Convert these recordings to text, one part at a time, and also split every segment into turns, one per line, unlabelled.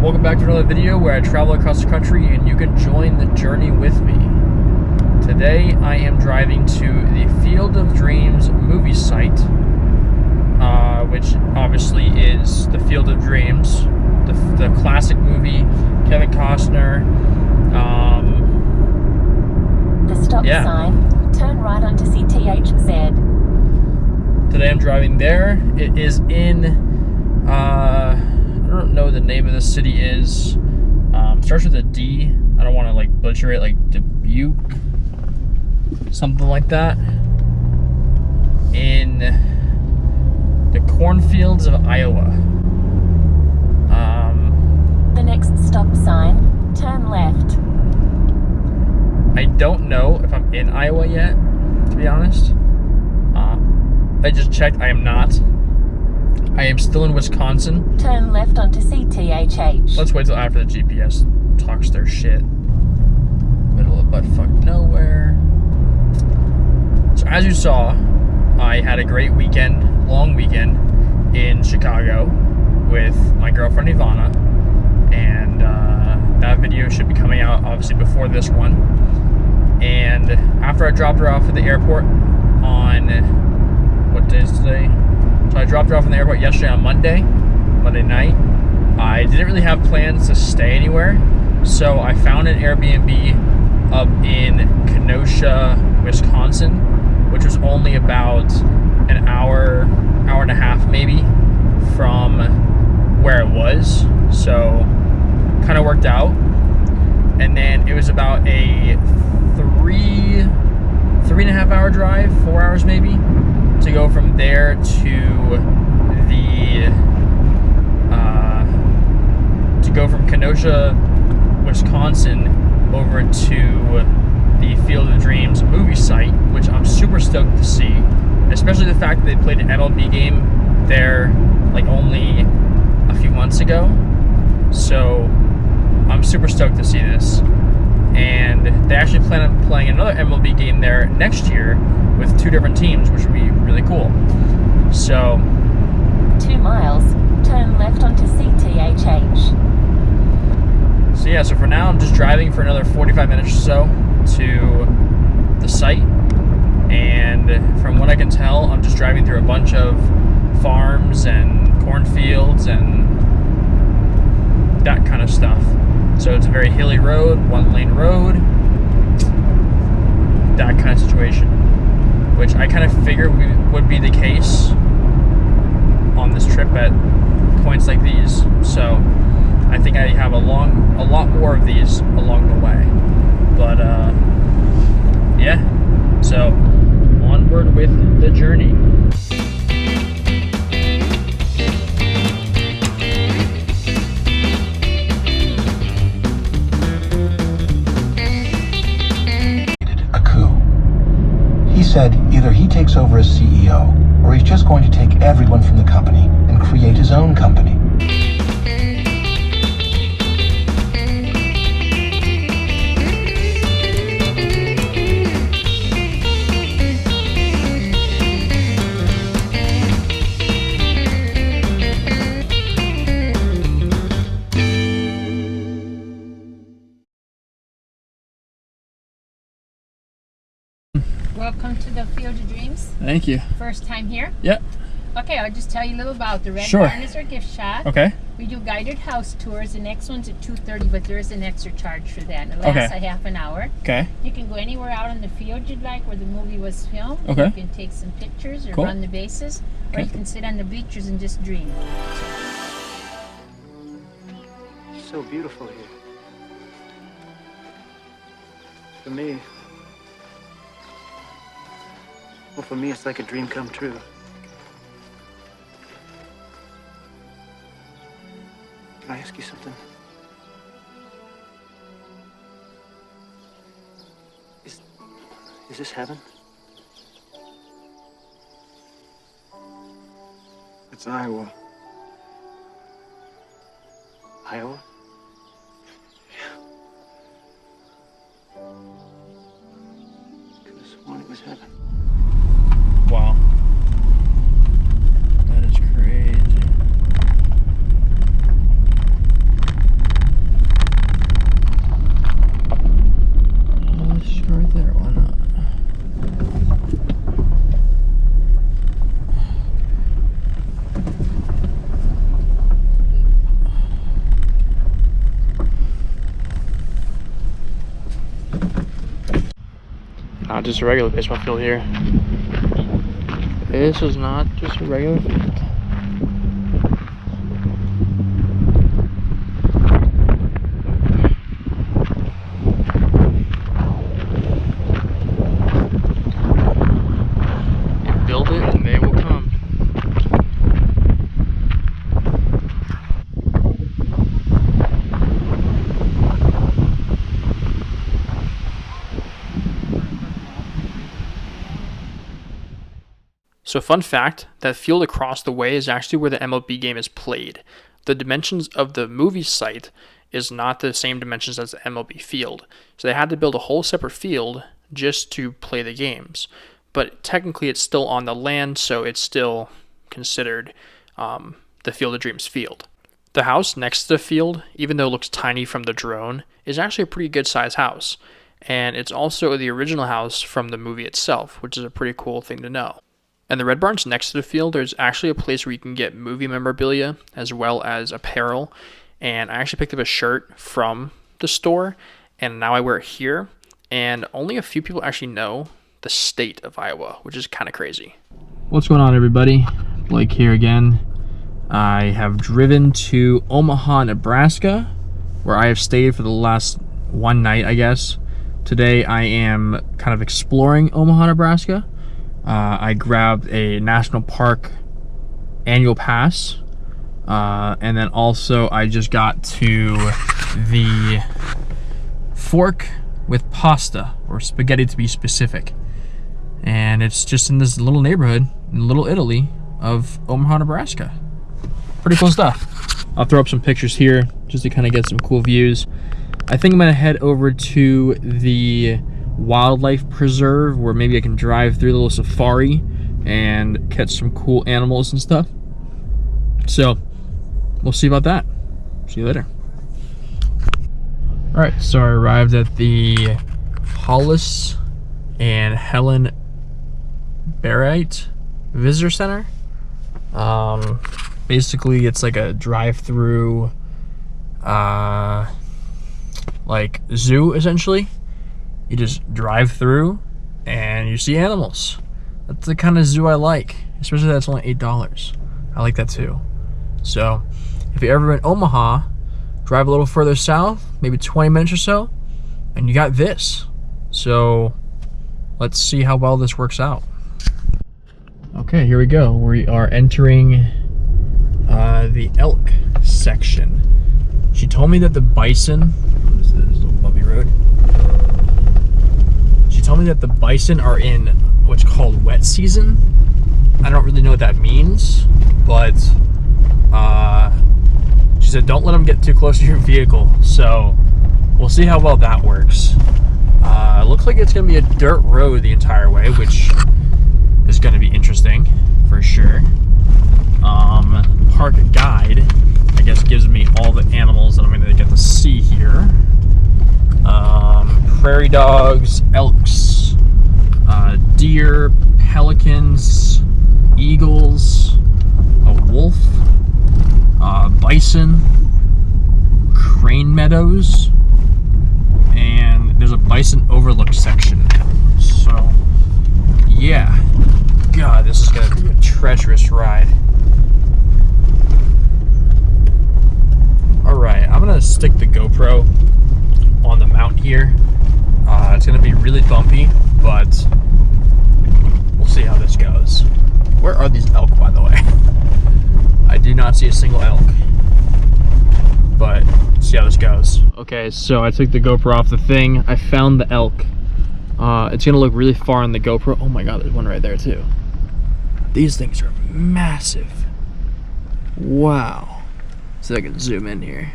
Welcome back to another video where I travel across the country and you can join the journey with me. Today I am driving to the Field of Dreams movie site, which obviously is the Field of Dreams, the classic movie, Kevin Costner.
The stop sign, turn right onto CTHZ.
Today I'm driving there. It is in, I don't know what the name of the city is. Starts with a D. I don't want to butcher it, like Dubuque, something like that. In the cornfields of Iowa.
The next stop sign, turn left.
I don't know if I'm in Iowa yet, to be honest. I just checked. I am not. I am still in Wisconsin.
Turn left onto CTHH.
Let's wait till after the GPS talks their shit. Middle of buttfuck nowhere. So as you saw, I had a great weekend, long weekend in Chicago with my girlfriend Ivana, and that video should be coming out obviously before this one. And after I dropped her off at the airport on, what day is today? So I dropped her off in the airport yesterday on Monday night. I didn't really have plans to stay anywhere, so I found an Airbnb up in Kenosha, Wisconsin, which was only about an hour and a half maybe from where it was, so kind of worked out. And then it was about a three and a half hour drive, 4 hours maybe, to go from there to go from Kenosha, Wisconsin over to the Field of Dreams movie site, which I'm super stoked to see, especially the fact that they played an MLB game there only a few months ago. So I'm super stoked to see this. And they actually plan on playing another MLB game there next year with two different teams, which would be really cool. So
2 miles, turn left onto CTHH.
So yeah, so for now I'm just driving for another 45 minutes or so to the site. And from what I can tell, I'm just driving through a bunch of farms and cornfields and that kind of stuff. So it's a very hilly road, 1-lane road, that kind of situation, which I kind of figured would be the case on this trip at points like these. So I think I have a lot more of these along the way. But yeah, so onward with the journey.
He said either he takes over as CEO, or he's just going to take everyone from the company and create his own company.
Welcome to the Field of Dreams.
Thank you.
First time here?
Yep.
Okay, I'll just tell you a little about the Red
Sure.
Barn is our gift shop.
Okay.
We do guided house tours. The next one's at 2:30, but there is an extra charge for that. It lasts a half an hour.
Okay.
You can go anywhere out in the field you'd like where the movie was filmed.
Okay.
You can take some pictures or
Cool.
run the bases, or
Okay.
you can sit on the bleachers and just dream.
It's so beautiful here. For me, it's like a dream come true. Can I ask you something? Is this heaven?
It's Iowa.
Iowa? Could have sworn it was heaven.
Wow. That is crazy. not just a regular baseball field here. This is not just a regular field. You build it and they will come. So fun fact, that field across the way is actually where the MLB game is played. The dimensions of the movie site is not the same dimensions as the MLB field. So they had to build a whole separate field just to play the games. But technically it's still on the land, so it's still considered the Field of Dreams field. The house next to the field, even though it looks tiny from the drone, is actually a pretty good size house. And it's also the original house from the movie itself, which is a pretty cool thing to know. And the Red Barn's next to the field, there's actually a place where you can get movie memorabilia as well as apparel. And I actually picked up a shirt from the store, and now I wear it here. And only a few people actually know the state of Iowa, which is kind of crazy. What's going on, everybody? Blake here again. I have driven to Omaha, Nebraska, where I have stayed for the last one night, I guess. Today I am kind of exploring Omaha, Nebraska. I grabbed a national park annual pass, and then also I just got to the Fork with Pasta, or spaghetti to be specific, and it's just in this little neighborhood in Little Italy of Omaha, Nebraska. Pretty cool stuff. I'll throw up some pictures here just to kind of get some cool views. I think I'm gonna head over to the wildlife preserve where maybe I can drive through a little safari and catch some cool animals and stuff. So we'll see about that. See you later. All right, so I arrived at the Hollis and Helen Barrett Visitor Center. Basically it's like a drive-through like zoo essentially. You just drive through and you see animals. That's the kind of zoo I like, especially that it's only $8. I like that too. So if you're ever in Omaha, drive a little further south, maybe 20 minutes or so, and you got this. So let's see how well this works out. Okay, here we go. We are entering the elk section. She told me that the bison, what is this, little bumpy road? She told me that the bison are in what's called wet season. I don't really know what that means, but she said don't let them get too close to your vehicle. So we'll see how well that works. Looks like it's gonna be a dirt road the entire way, which is gonna be interesting for sure. Park guide, I guess, gives me all the animals that I'm gonna get to see here. Prairie dogs, elks, deer, pelicans, eagles, a wolf, bison, crane meadows, and there's a bison overlook section. So yeah, God, this is gonna be a treacherous ride. Alright, I'm gonna stick the GoPro on the mount here. It's gonna be really bumpy, but we'll see how this goes. Where are these elk, by the way? I do not see a single elk, but let's see how this goes. Okay, so I took the GoPro off the thing. I found the elk. It's gonna look really far on the GoPro. Oh my God, there's one right there too. These things are massive. Wow. So I can zoom in here.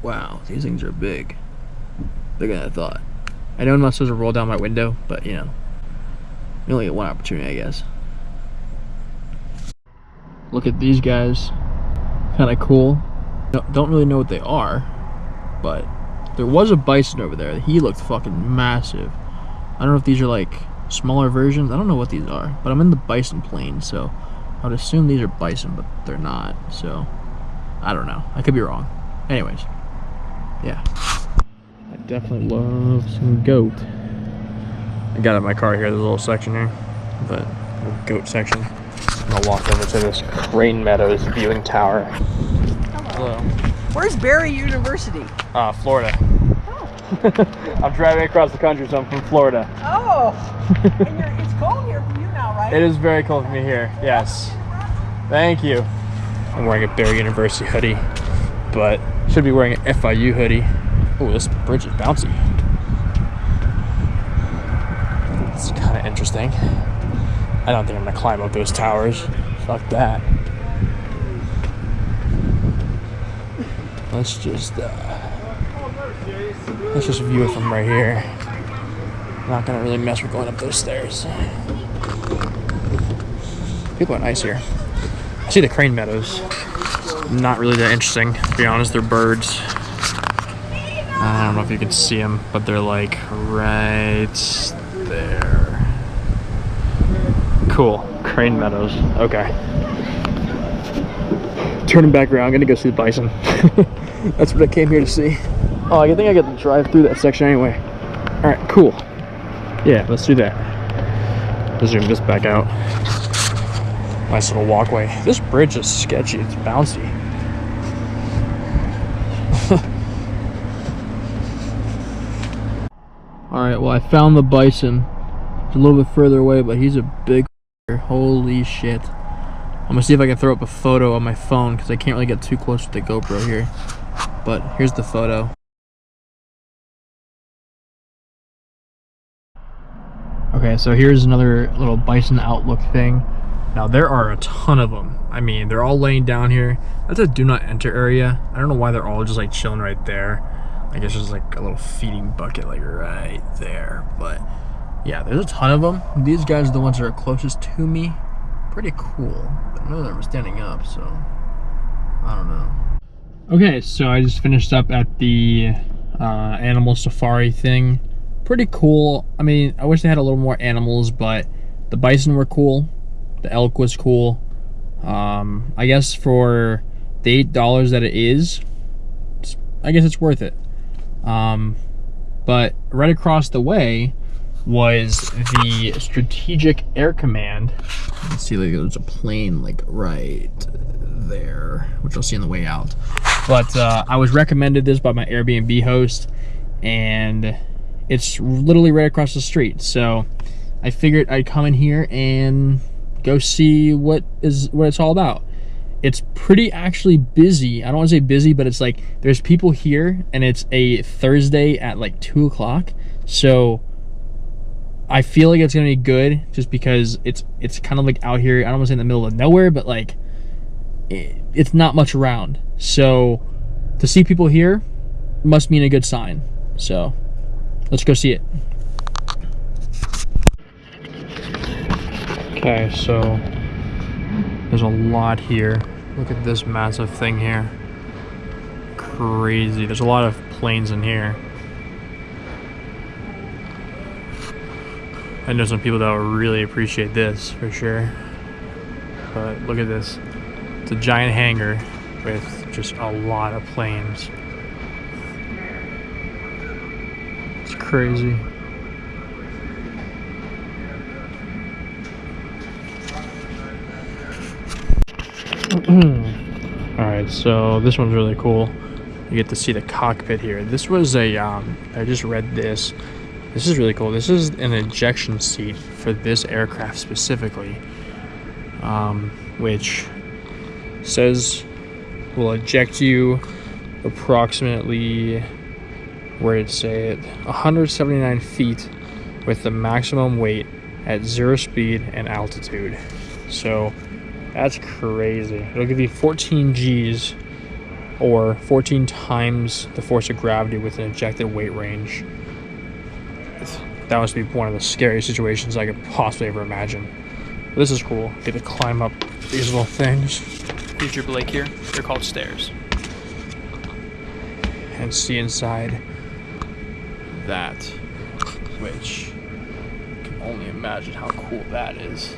Wow, these things are big. Bigger than I thought. I know I'm not supposed to roll down my window, but you know, you only get one opportunity, I guess. Look at these guys. Kind of cool. Don't really know what they are, but there was a bison over there. He looked fucking massive. I don't know if these are like smaller versions. I don't know what these are, but I'm in the bison plain, so I would assume these are bison, but they're not. So I don't know. I could be wrong. Anyways, yeah. I definitely love some goat. I got out of my car here, there's a little section here, but a goat section. I'm gonna walk over to this Crane Meadows viewing tower. Hello.
Where's Barry University?
Florida.
Oh.
I'm driving across the country, so I'm from Florida.
Oh. And it's cold here for you now, right?
It is very cold for me here, yes. Thank you. I'm wearing a Barry University hoodie, but should be wearing an FIU hoodie. Oh, this bridge is bouncy. It's kind of interesting. I don't think I'm gonna climb up those towers. Fuck that. Let's just view it from right here. I'm not gonna really mess with going up those stairs. People are nice here. I see the Crane Meadows. Not really that interesting, to be honest. They're birds. I don't know if you can see them, but they're like right there. Cool. Crane Meadows. Okay. Turning back around, I'm gonna go see the bison. That's what I came here to see. Oh, I think I get to drive through that section anyway. Alright, cool. Yeah, let's do that. Let's zoom this back out. Nice little walkway. This bridge is sketchy, it's bouncy. Alright, well I found the bison. It's a little bit further away, but he's a big f***er. Holy shit. I'm gonna see if I can throw up a photo on my phone because I can't really get too close with the GoPro here. But here's the photo. Okay, so here's another little bison outlook thing. Now there are a ton of them. I mean, they're all laying down here. That's a do not enter area. I don't know why they're all just like chilling right there. I guess there's like a little feeding bucket like right there. But yeah, there's a ton of them. These guys are the ones that are closest to me. Pretty cool. But none of them are standing up, so I don't know. Okay, so I just finished up at the animal safari thing. Pretty cool. I mean, I wish they had a little more animals, but the bison were cool. The elk was cool. I guess for the $8 that it is, I guess it's worth it. But right across the way was the Strategic Air Command. Let's see, like, there's a plane like right there, which I'll see on the way out. But I was recommended this by my Airbnb host, and it's literally right across the street. So I figured I'd come in here and go see what it's all about. It's pretty actually busy. I don't want to say busy, but it's like there's people here, and it's a Thursday at like 2 o'clock. So I feel like it's gonna be good, just because it's kind of like out here. I don't want to say in the middle of nowhere, but like it's not much around. So to see people here must mean a good sign. So let's go see it. Okay, so there's a lot here. Look at this massive thing here. Crazy. There's a lot of planes in here. I know some people that will really appreciate this for sure. But look at this. It's a giant hangar with just a lot of planes. It's crazy. Alright, so this one's really cool. You get to see the cockpit here. This was a, I just read this. This is really cool. This is an ejection seat for this aircraft specifically, which says will eject you approximately, where did it say it, 179 feet with the maximum weight at 0 speed and altitude. So that's crazy. It'll give you 14 G's, or 14 times the force of gravity with an ejected weight range. That must be one of the scariest situations I could possibly ever imagine. But this is cool. Get to climb up these little things. Future Blake here. They're called stairs. And see inside that, which I can only imagine how cool that is.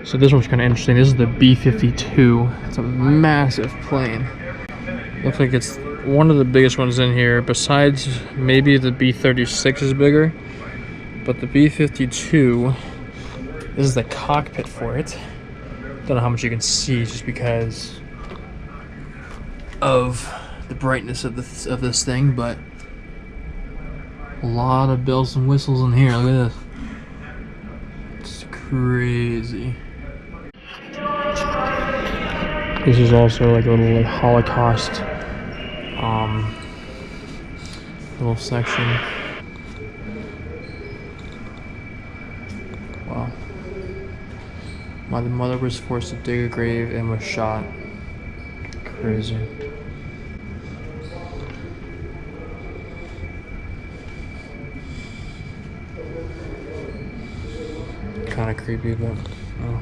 So this one's kind of interesting. This is the B-52. It's a massive plane. Looks like it's one of the biggest ones in here, besides maybe the B-36 is bigger. But the B-52, this is the cockpit for it. Don't know how much you can see just because of the brightness of this thing, but a lot of bells and whistles in here. Look at this. It's crazy. This is also like a little like Holocaust little section. Wow. My mother was forced to dig a grave and was shot. Crazy. Kind of creepy, but oh.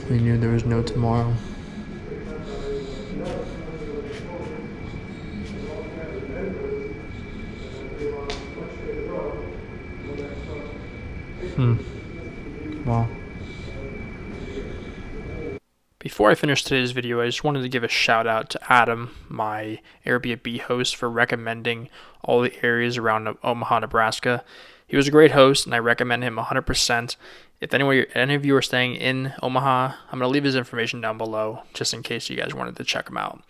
We knew there was no tomorrow. Wow. Before I finish today's video, I just wanted to give a shout out to Adam, my Airbnb host, for recommending all the areas around Omaha, Nebraska. He was a great host, and I recommend him 100%. If any of you are staying in Omaha, I'm going to leave his information down below, just in case you guys wanted to check him out.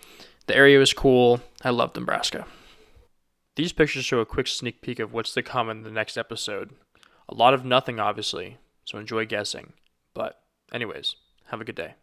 The area was cool. I loved Nebraska. These pictures show a quick sneak peek of what's to come in the next episode. A lot of nothing, obviously, so enjoy guessing. But anyways, have a good day.